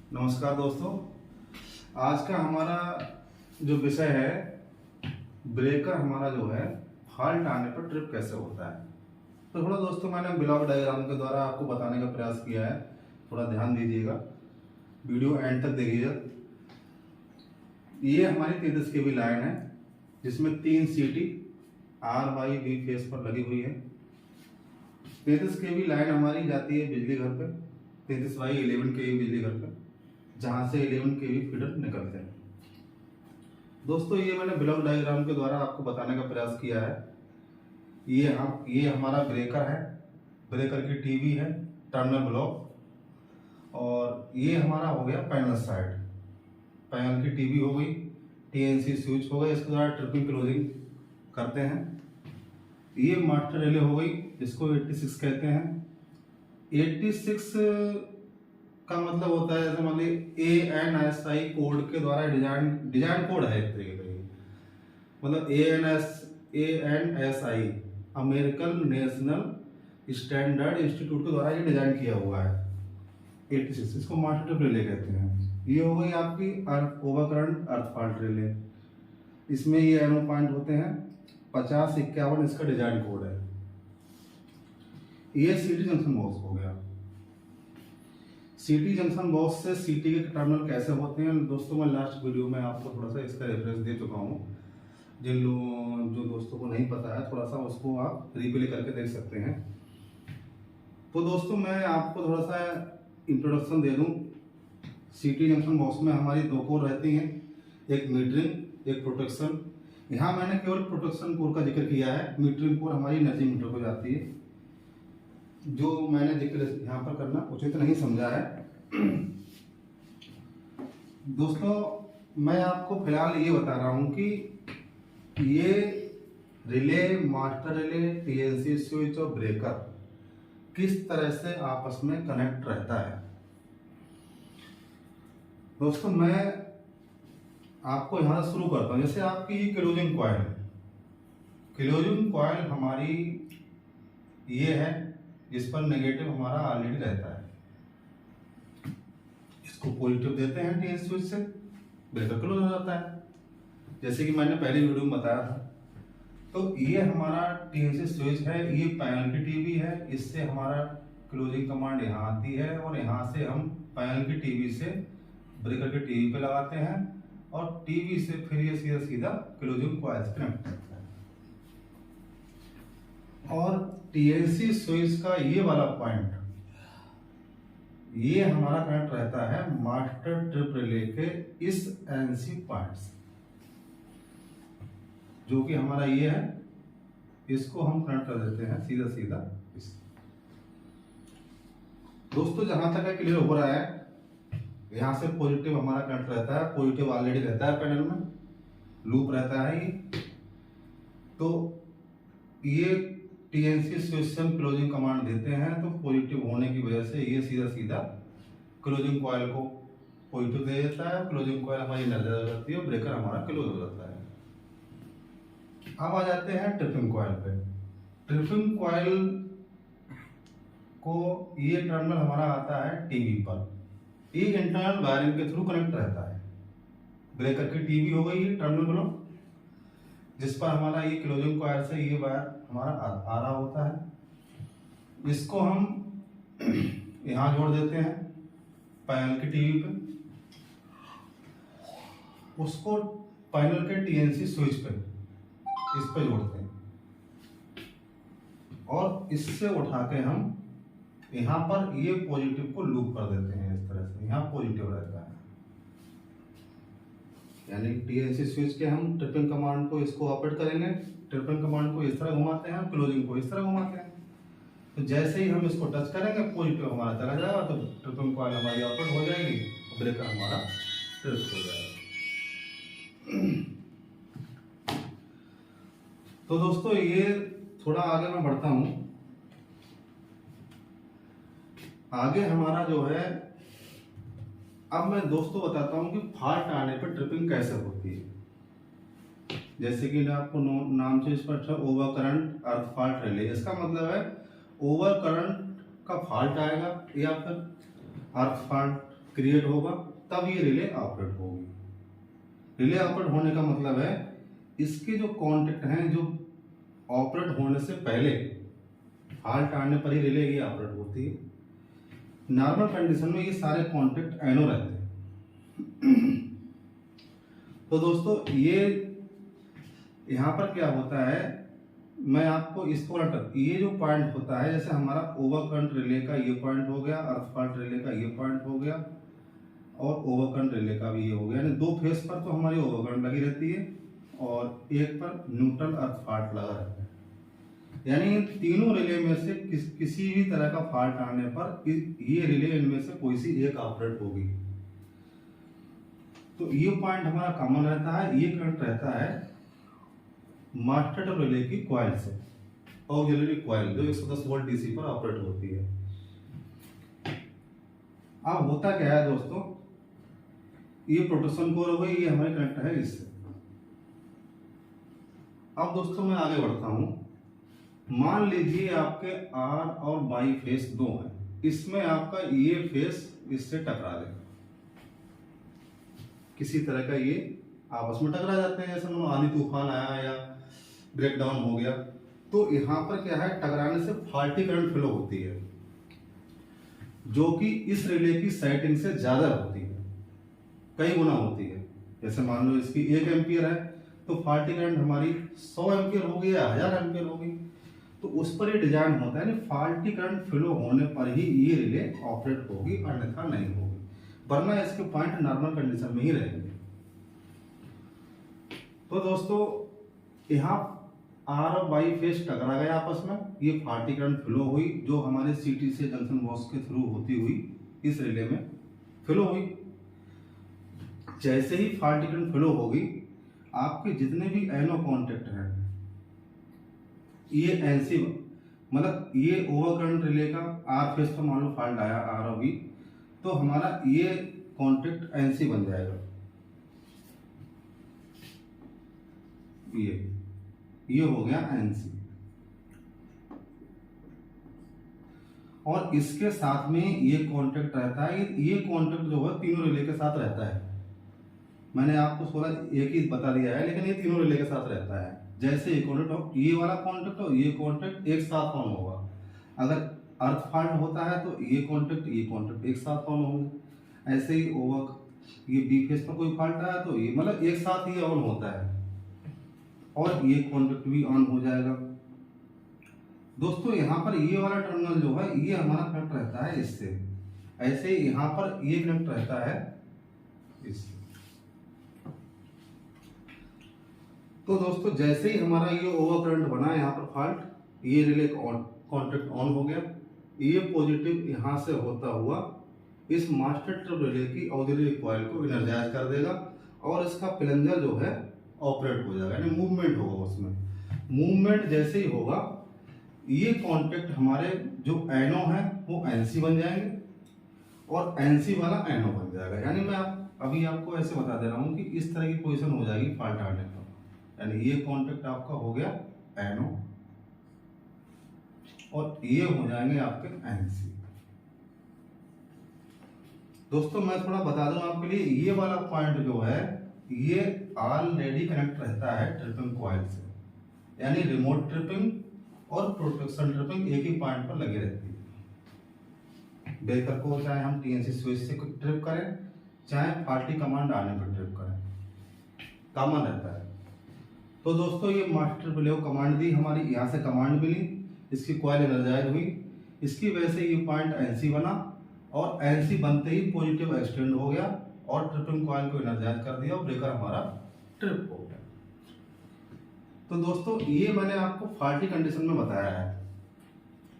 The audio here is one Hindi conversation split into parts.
नमस्कार दोस्तों। आज का हमारा जो विषय है, ब्रेकर हमारा जो है फॉल्ट आने पर ट्रिप कैसे होता है। तो थोड़ा दोस्तों मैंने ब्लॉक डायग्राम के द्वारा आपको बताने का प्रयास किया है, थोड़ा ध्यान दीजिएगा, वीडियो एंड तक देखिएगा। ये हमारी 33 केवी लाइन है जिसमें 3 सीटी आर वाई बी फेस पर लगी हुई है। 33 केवी लाइन हमारी जाती है बिजली घर पे, 33 बाई 11 केवी बिजली घर पे, जहां से 11 केवी फीडर निकलते हैं। दोस्तों ये मैंने ब्लॉक डायग्राम के द्वारा आपको बताने का प्रयास किया है। ये हमारा ब्रेकर है, ब्रेकर की टीवी है, टर्मिनल ब्लॉक, और ये हमारा हो गया पैनल साइड। पैनल की टीवी हो गई, टीएनसी स्विच हो गया, इसके द्वारा ट्रिपिंग क्लोजिंग करते हैं। ये मास्टर रिले हो गई जिसको 86 कहते हैं। 86 का मतलब होता है, जैसे मान लीजिए ANSI कोड के द्वारा डिजाइन कोड है एक तरीके का। मतलब ANSI American national standard institute के द्वारा ये डिजाइन किया हुआ है 86। इसको मास्टर ट्रिप रिले कहते हैं। ये हो गई आपकी earth over current earth fault relay. इसमें ये एनो पॉइंट होते हैं 50 51, इसका डिजाइन कोड है। ये सीटी जंक्शन बॉक्स हो गया। सीटी जंक्शन बॉक्स से सीटी के टर्मिनल कैसे होते हैं दोस्तों, मैं लास्ट वीडियो में आपको थोड़ा सा इसका रेफरेंस दे चुका हूँ। जिन लोगों जो दोस्तों को नहीं पता है, थोड़ा सा उसको आप रिप्ले करके देख सकते हैं। तो दोस्तों मैं आपको थोड़ा सा इंट्रोडक्शन दे दूं। सीटी जंक्शन बॉक्स में हमारी 2 कोर रहती हैं, एक मीटरिंग एक प्रोटेक्शन। यहाँ मैंने केवल प्रोटेक्शन कोर का जिक्र किया है। मीटरिंग कोर हमारी एनर्जी मीटर को जाती है, जो मैंने जिक्र यहाँ पर करना उचित नहीं समझा है। दोस्तों मैं आपको फिलहाल ये बता रहा हूँ कि ये relay, master relay, TNC switch और ब्रेकर किस तरह से आपस में कनेक्ट रहता है। दोस्तों मैं आपको यहाँ से शुरू करता हूँ। जैसे आपकी क्लोजिंग कॉइल है, क्लोजिंग कॉइल हमारी ये है जिस पर नेगेटिव हमारा ऑलरेडी रहता है। इसको पॉजिटिव देते हैं टीएनसी स्विच से, ब्रेकर क्लोज हो जाता है, जैसे कि मैंने पहले वीडियो में बताया था। तो ये हमारा टीएनसी स्विच है, ये पैनल की टीवी है, इससे हमारा क्लोजिंग कमांड यहाँ आती है और यहाँ से हम पैनल की टीवी से ब्रेकर की टीवी पे लगाते हैं और टीवी से फिर ये सीधा सीधा क्लोजिंग कॉइल से कनेक्ट करता है। और टीएनसी स्विच का ये वाला पॉइंट, ये हमारा कनेक्ट रहता है मास्टर ट्रिप रिले के इस एनसी पॉइंट से, जो कि हमारा ये है। इसको हम कनेक्ट कर देते हैं सीधा सीधा इस। दोस्तों जहां तक है क्लियर हो रहा है, यहां से पॉजिटिव हमारा कनेक्ट रहता है, पॉजिटिव ऑलरेडी रहता है, पैनल में लूप रहता है ये। तो ये टीएनसी स्विच से हम क्लोजिंग कमांड देते हैं, तो पॉजिटिव होने की वजह से ये सीधा सीधा क्लोजिंग कॉइल को पॉजिटिव दे देता है। क्लोजिंग कॉइल हमारी एनर्जी हो जाती है, ब्रेकर हमारा क्लोज हो जाता है। अब आ जाते हैं ट्रिपिंग कॉइल पे। ट्रिपिंग कॉइल को ये टर्मिनल हमारा आता है टीवी पर। ये इंटरनल वायरिंग के थ्रू कनेक्ट रहता है। ब्रेकर की टीवी हो गई टर्मिनल ब्लॉक, जिस पर हमारा ये क्लोजिंग कॉइल से ये वायर हमारा आ रहा होता है। इसको हम यहाँ जोड़ देते हैं पैनल की टीवी पे, उसको पैनल के टीएनसी स्विच पे इस पे जोड़ते हैं और इससे उठा के हम यहाँ पर ये पॉजिटिव को लूप कर देते हैं। इस तरह से यहाँ पॉजिटिव रहता है, यानी टीएनसी स्विच के हम ट्रिपिंग कमांड को इसको ऑपरेट करेंगे। ट्रिपिंग कमांड को इस तरह घुमाते हैं, क्लोजिंग को इस तरह घुमाते हैं। तो जैसे ही हम इसको टच करेंगे पॉजिटिव हमारा चला जाएगा, तो ट्रिपिंग कॉइल हमारी ऑपरेट हो जाएगी, ब्रेकर हमारा ट्रिप हो जाएगा। तो दोस्तों ये थोड़ा आगे मैं बढ़ता हूं। आगे हमारा जो है, अब मैं दोस्तों बताता हूं कि फॉल्ट आने पर ट्रिपिंग कैसे होती है। जैसे कि आपको नाम से स्पष्ट है, over current earth fault relay. इसका मतलब है ओवर करंट का फॉल्ट आएगा या फिर अर्थ फॉल्ट क्रिएट होगा तब ये रिले ऑपरेट होगी। रिले ऑपरेट होने का मतलब है इसके जो कॉन्टेक्ट हैं जो ऑपरेट होने से पहले फॉल्ट आने पर ही रिले ये ऑपरेट होती है। नॉर्मल कंडीशन में ये सारे कॉन्टेक्ट एनो रहते हैं। तो दोस्तों ये यहाँ पर क्या होता है, मैं आपको इसको ये जो पॉइंट होता है, जैसे हमारा ओवरकरंट रिले का ये पॉइंट हो गया, अर्थ फॉल्ट रिले का ये पॉइंट हो गया और ओवरकरंट रिले का भी ये हो गया। यानी दो फेस पर तो हमारी ओवरकरंट लगी रहती है और एक पर न्यूट्रल अर्थ फॉल्ट लगा रहता है। यानी तीनों रिले में से किसी भी तरह का फॉल्ट आने पर ये रिले इनमें से कोई सी एक ऑपरेट होगी। तो ये पॉइंट हमारा कॉमन रहता है। ये करंट रहता है मास्टर रिले की कॉइल से, ऑक्सिलरी कॉइल जो 110 वोल्ट डीसी पर ऑपरेट होती है। अब होता क्या है दोस्तों, ये प्रोटेक्शन कोर हो गई, ये हमारे कनेक्ट है इससे। अब दोस्तों मैं आगे बढ़ता हूं। मान लीजिए आपके आर और बाई फेस दो हैं, इसमें आपका ये फेस इससे टकरा गया, किसी तरह का ये आपस में टकरा जाते हैं, जैसे आंधी तूफान आया या ब्रेकडाउन हो गया। तो यहाँ पर क्या है, टकराने से फॉल्टी करंट फ्लो होती है जो कि इस रिले की सेटिंग से ज्यादा होती है, कई गुना होती है। जैसे मान लो इसकी 1 एम्पियर है तो फॉल्टी करंट हमारी 100 एम्पियर होगी या 1000 एम्पियर होगी। तो उस पर ये डिजाइन होता है, फॉल्टी करंट फ्लो होने पर ही ये रिले ऑपरेट होगी, अन्यथा नहीं होगी, वरना इसके पॉइंट नॉर्मल कंडीशन में ही रहेंगे। तो दोस्तों यहाँ आर और बाई फेस टकरा गया आपस में, ये फॉल्टी करंट फ्लो हुई जो हमारे सीटी से जंक्शन बॉक्स के थ्रू होती हुई इस रिले में फ्लो हुई। जैसे ही फॉल्टी करंट फ्लो होगी, आपके जितने भी एनो कॉन्टेक्ट हैं, ये एनसी मतलब ये ओवर करंट रिले का आर फेस पर मान लो फॉल्ट आया आर और बी, तो हमारा ये कॉन्टेक्ट एनसी बन जाएगा। ये हो गया एनसी। और इसके साथ में ये कॉन्टेक्ट रहता है, ये कॉन्टेक्ट जो है तीनों रिले के साथ रहता है। मैंने आपको 16 एक ही बता दिया है, लेकिन ये तीनों रिले के साथ रहता है। जैसे ये कॉन्टेक्ट, ये वाला कॉन्टेक्ट और ये कॉन्टेक्ट एक साथ ऑन होगा। अगर अर्थ फॉल्ट होता है तो ये कॉन्टेक्ट एक साथ ऑन होंगे। ऐसे ही ओवर ये बी फेस पर कोई फॉल्ट आया तो ये मतलब एक साथ ही ऑन होता है और ये कॉन्टेक्ट भी ऑन हो जाएगा। दोस्तों यहाँ पर ये वाला टर्मिनल जो है ये हमारा कनेक्ट रहता है इससे, ऐसे ही यहाँ पर ये कनेक्ट रहता है इससे। तो दोस्तों जैसे ही हमारा ये ओवर करंट बना यहाँ पर फॉल्ट, ये रिले कॉन्टेक्ट ऑन हो गया, ये पॉजिटिव यहाँ से होता हुआ इस मास्टर ट्रिप रिले की ऑक्सिलरी कॉइल को एनर्जाइज कर देगा और इसका प्लंजर जो है ऑपरेट हो जाएगा, यानी मूवमेंट होगा। उसमें मूवमेंट जैसे ही होगा, ये कॉन्टेक्ट हमारे जो एनो है वो एनसी बन जाएंगे और एनसी वाला एनो बन जाएगा। यानी मैं अभी आपको ऐसे बता दे रहा हूँ कि इस तरह की पोजीशन हो जाएगी फॉल्ट आने पर। यानी ये कॉन्टेक्ट आपका हो गया एनो और ये हो जाएंगे आपके एनसी। दोस्तों मैं थोड़ा बता दूं आपके लिए, ये वाला पॉइंट जो है ये ऑलरेडी कनेक्ट रहता है ट्रिपिंग कॉइल से, यानी रिमोट ट्रिपिंग और प्रोटेक्शन ट्रिपिंग एक ही पॉइंट पर लगी रहती है। ब्रेकर को चाहे हम टीएनसी स्विच से ट्रिप करें, चाहे फॉल्टी कमांड आने पर ट्रिप करें, कॉमन रहता है। तो दोस्तों ये मास्टर रिले को कमांड दी, हमारी यहाँ से कमांड मिली, इसकी कॉइल एनर्जाइज हुई, इसकी वजह से ये पॉइंट एनसी बना और एनसी बनते ही पॉजिटिव एक्सटेंड हो गया और ट्रिपिंग कॉइल को एनर्जाइज कर दिया और ब्रेकर हमारा ट्रिप हो गया। तो दोस्तों ये मैंने आपको फॉल्टी कंडीशन में बताया है।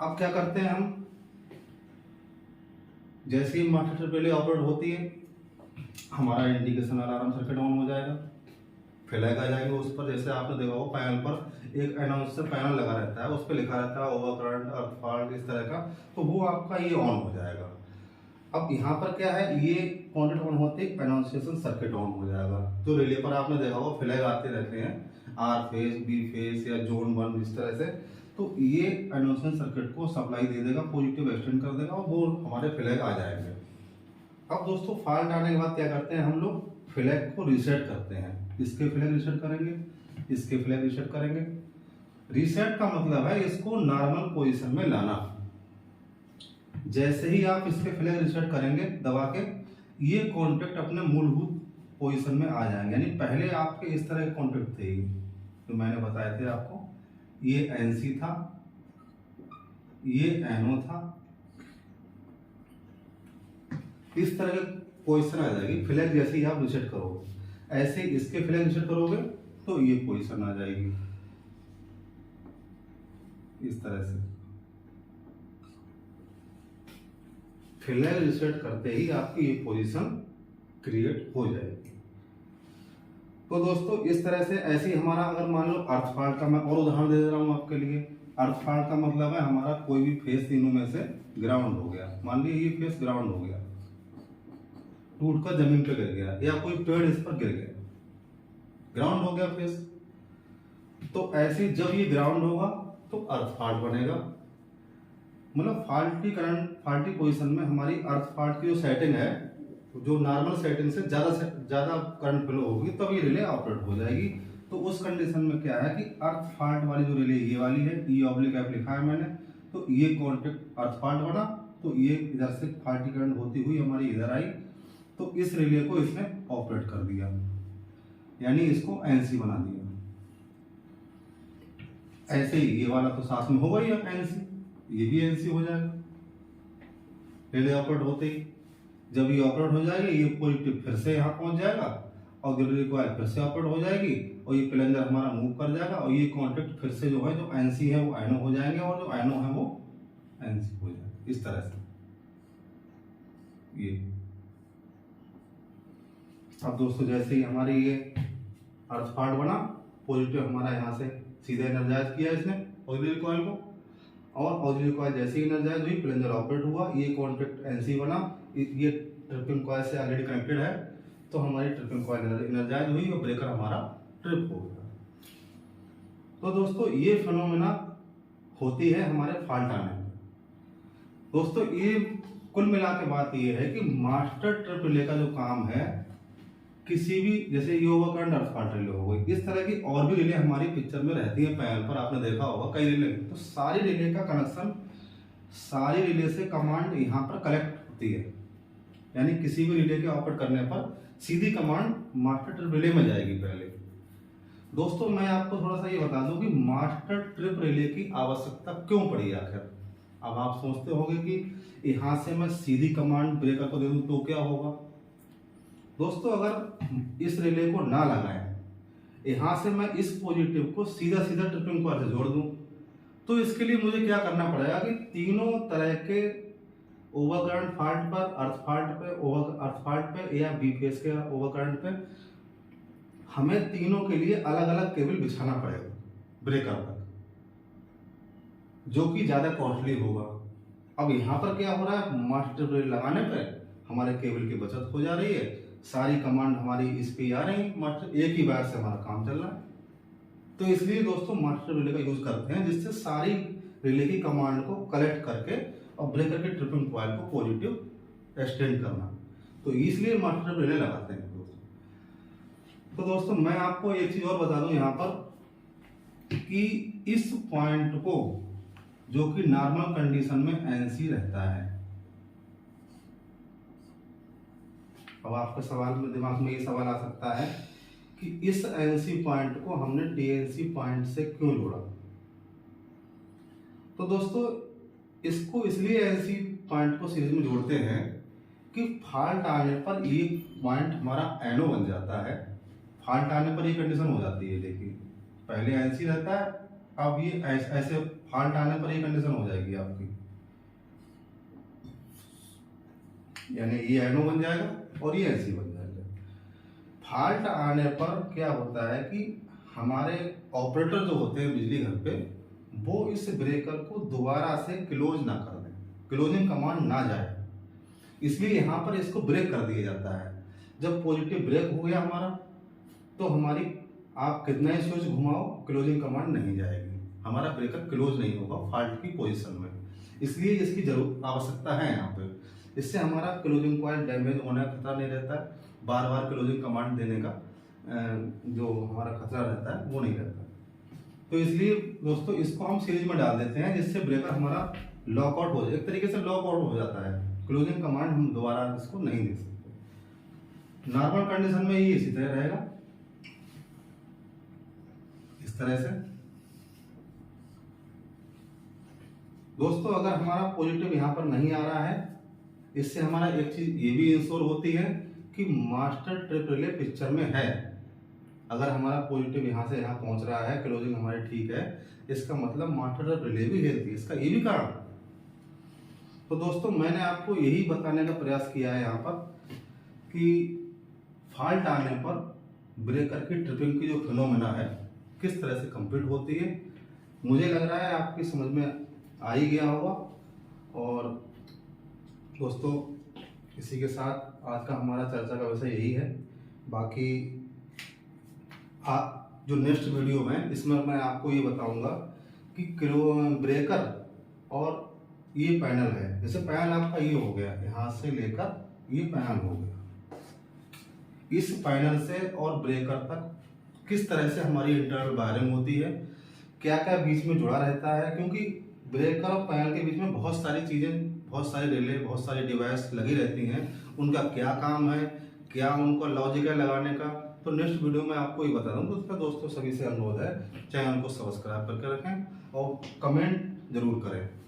अब क्या करते हैं हम, जैसे ही मास्टर ट्रिप रिले ऑपरेट होती है, हमारा इंडिकेशन अलार्म सर्किट ऑन हो जाएगा, फ्लैग आ जाएंगे उस पर। जैसे आपने देखा हो पैनल पर एक अनाउंसर पैनल लगा रहता है, उस पर लिखा रहता है ओवर करंट, अर्थ फॉल्ट, इस तरह का, तो वो आपका ये ऑन हो जाएगा। अब यहाँ पर क्या है, ये कॉन्टेक्ट ऑन होते ही अनाउंसिएशन सर्किट ऑन हो जाएगा। तो रिले पर आपने देखा होगा फ्लैग आते रहते हैं, आर फेस, बी फेस या जोन 1 इस तरह से। तो ये अनाउंसिएशन सर्किट को सप्लाई दे देगा, पॉजिटिव एक्सटेंड कर देगा और वो हमारे फ्लैग आ जाएंगे। अब दोस्तों फॉल्ट आने के बाद क्या करते हैं हम लोग, फ्लैग को रीसेट करते हैं। इसके फ्लैग रीसेट करेंगे, इसके फ्लैग रीसेट करेंगे। रीसेट का मतलब है इसको नॉर्मल पोजीशन में लाना। जैसे ही आप इसके फ्लैग रीसेट करेंगे दबा के, ये कॉन्टेक्ट अपने मूलभूत पोजीशन में आ जाएंगे। यानी पहले आपके इस तरह के कॉन्टेक्ट थे जो मैंने बताए थे आपको, ये एनसी था, ये एनओ था, इस तरह के पोजीशन आ जाएगी। फ्लैग जैसे ही आप रीसेट करोगे, ऐसे इसके फ्लैग रीसेट करोगे तो ये पोजीशन आ जाएगी इस तरह से। फ्लैग रीसेट करते ही आपकी ये पोजीशन क्रिएट हो जाएगी। तो दोस्तों इस तरह से ऐसे ही हमारा, अगर मान लो अर्थ फॉल्ट का मैं और उदाहरण दे रहा हूं आपके लिए। अर्थ फॉल्ट का मतलब है हमारा कोई भी फेस तीनों में से ग्राउंड हो गया। मान लीजिए ये फेस ग्राउंड हो गया, टूट कर जमीन पे गिर गया, या कोई पेड़ इस पर गिर गया, ग्राउंड हो गया फेस। तो ऐसे जब ये ग्राउंड होगा तो अर्थ फॉल्ट बनेगा। मतलब फाल्टी पोजीशन में हमारी अर्थ फॉल्ट की जो सेटिंग है, जो नॉर्मल सेटिंग से ज्यादा करंट फ्लो होगी तब ये रिले ऑपरेट हो जाएगी। तो उस कंडीशन में क्या है कि अर्थ फॉल्ट वाली जो रिले ये वाली है, E/F लिखा है मैंने, तो ये कॉन्टेक्ट अर्थ फॉल्ट बना, तो ये इधर से फाल्टी करंट होती हुई हमारी इधर आई, तो इस रिले को इसने ऑपरेट कर दिया, यानी इसको एनसी बना दिया। ऐसे ही ये वाला तो साथ में होगा ही एनसी, ये भी एनसी हो जाएगा रिले ऑपरेट होते ही। जब ये ऑपरेट हो जाएगी, ये पॉजिटिव फिर से यहाँ पहुंच जाएगा, ऑक्सिलरी कॉइल फिर से ऑपरेट हो जाएगी, और ये प्लंजर हमारा मूव कर जाएगा, और ये कॉन्टेक्ट फिर से जो है, जो एनसी है वो एनओ हो जाएंगे, और जो एनओ है वो एनसी हो जाएगा। इस तरह से ये। अब दोस्तों जैसे ही हमारी ये अर्थ फॉल्ट बना, पॉजिटिव हमारा यहाँ से सीधे एनर्जाइज किया इसने ऑक्सिलरी कॉइल को, और ऑक्सिलरी कॉइल जैसे ही एनर्जाइज हुई, प्लंजर ऑपरेट हुआ, ये कॉन्टेक्ट एनसी बना, ये ट्रिपिंग कॉइल से ऑलरेडी कनेक्टेड है, तो हमारी ट्रिपिंग कॉइल एनर्जाइज हुई और ब्रेकर हमारा ट्रिप हो गया। तो दोस्तों ये फिनोमेना होती है हमारे फॉल्ट आने में। दोस्तों ये कुल मिला के बात ये है कि मास्टर ट्रिप रिले का जो काम है, किसी भी, जैसे ये ओवरकरंट अर्थ फॉल्ट रिले हो गई, इस तरह की और भी रिले हमारी पिक्चर में रहती है पैनल पर, आपने देखा होगा कई रिले। तो सारी रिले का कनेक्शन, सारी रिले से कमांड यहाँ पर कलेक्ट होती है, यानी किसी भी रिले के ऑपरेट करने पर सीधी कमांड मास्टर ट्रिप रिले में जाएगी पहले। दोस्तों मैं आपको थोड़ा सा ये बता दूं कि मास्टर ट्रिप रिले की आवश्यकता क्यों पड़ी आखिर। अब आप सोचते होंगे कि यहाँ से मैं सीधी कमांड ब्रेकर को दे दूं तो क्या होगा। दोस्तों अगर इस रिले को ना लगाएं, यहाँ से मैं इस पॉजिटिव को सीधा सीधा ट्रिपिंग कॉइल से जोड़ दूं, तो इसके लिए मुझे क्या करना पड़ेगा कि तीनों तरह के ओवरकरंट फॉल्ट पर, अर्थ फॉल्ट पे या बी फेस के ओवरकरंट पे हमें तीनों के लिए अलग अलग केबल बिछाना पड़ेगा ब्रेकर तक, जो कि ज्यादा कॉस्टली होगा। अब यहाँ पर क्या हो रहा है, मास्टर रिले लगाने पर हमारे केबल की बचत हो जा रही है, सारी कमांड हमारी इस पे आ रही है, मास्टर एक ही वायर से हमारा काम चल रहा है। तो इसलिए दोस्तों मास्टर रिले का यूज करते हैं, जिससे सारी रिले की कमांड को कलेक्ट करके और ब्रेकर के ट्रिपिंग कॉइल को पॉजिटिव एक्सटेंड करना, तो इसलिए मास्टर रिले लगाते हैं दोस्तों। तो दोस्तों मैं आपको एक चीज और बता दूं यहाँ पर कि इस पॉइंट को, जो कि नॉर्मल कंडीशन में एनसी रहता है, अब आपके सवाल में दिमाग में ये सवाल आ सकता है कि इस एनसी पॉइंट को हमने टीएनसी पॉइंट से क्यों जोड़ा। तो दोस्तों इसको इसलिए एनसी पॉइंट को सीरीज में जोड़ते हैं कि फॉल्ट आने पर ये पॉइंट हमारा एनओ बन जाता है। फॉल्ट आने पर ये कंडीशन हो जाती है, देखिए पहले एनसी रहता है, अब ये ऐसे फॉल्ट आने पर ये कंडीशन हो जाएगी आपकी, यानी ये एनओ बन जाएगा और ये एनसी बन जाएगा। फॉल्ट आने पर क्या होता है कि हमारे ऑपरेटर जो होते हैं बिजली घर पे, वो इस ब्रेकर को दोबारा से क्लोज ना कर दें, क्लोजिंग कमांड ना जाए, इसलिए यहाँ पर इसको ब्रेक कर दिया जाता है। जब पॉजिटिव ब्रेक हो गया हमारा, तो हमारी आप कितना ही स्विच घुमाओ क्लोजिंग कमांड नहीं जाएगी, हमारा ब्रेकर क्लोज नहीं होगा फॉल्ट की पोजीशन में, इसलिए इसकी जरूरत आवश्यकता है यहाँ पे। इससे हमारा क्लोजिंग कॉइल डैमेज होने का खतरा नहीं रहता है, बार बार क्लोजिंग कमांड देने का जो हमारा खतरा रहता है वो नहीं रहता। तो इसलिए दोस्तों इसको हम सीरीज में डाल देते हैं, जिससे ब्रेकर हमारा लॉकआउट हो जाए, एक तरीके से लॉकआउट हो जाता है, क्लोजिंग कमांड हम दोबारा इसको नहीं दे सकते। नॉर्मल कंडीशन में ये इसी तरह रहेगा, इस तरह से। दोस्तों अगर हमारा पॉजिटिव यहाँ पर नहीं आ रहा है, इससे हमारा एक चीज ये भी इंश्योर होती है कि मास्टर ट्रिप रिले पिक्चर में है। अगर हमारा पॉजिटिव यहाँ से यहाँ पहुंच रहा है, क्लोजिंग हमारी ठीक है, इसका मतलब मास्टर ट्रिप रिले भी हेल्थी है, इसका ये भी कारण। तो दोस्तों मैंने आपको यही बताने का प्रयास किया है यहाँ पर कि फॉल्ट आने पर ब्रेकर की ट्रिपिंग की जो फिनोमेना है किस तरह से कंप्लीट होती है। मुझे लग रहा है आपकी समझ में आ ही गया होगा। और दोस्तों इसी के साथ आज का हमारा चर्चा का विषय यही है। बाकी जो नेक्स्ट वीडियो में इसमें मैं आपको ये बताऊंगा कि ब्रेकर और ये पैनल है, जैसे पैनल आपका ये हो गया, यहाँ से लेकर ये पैनल हो गया, इस पैनल से और ब्रेकर तक किस तरह से हमारी इंटरनल वायरिंग होती है, क्या क्या बीच में जुड़ा रहता है, क्योंकि ब्रेकर और पैनल के बीच में बहुत सारी चीज़ें, बहुत सारे रिले, बहुत सारी डिवाइस लगी रहती हैं, उनका क्या काम है, क्या उनको लॉजिक है लगाने का, तो नेक्स्ट वीडियो में आपको ये बता दूँ। तो उसका दोस्तों सभी से अनुरोध है चैनल को सब्सक्राइब करके रखें और कमेंट जरूर करें।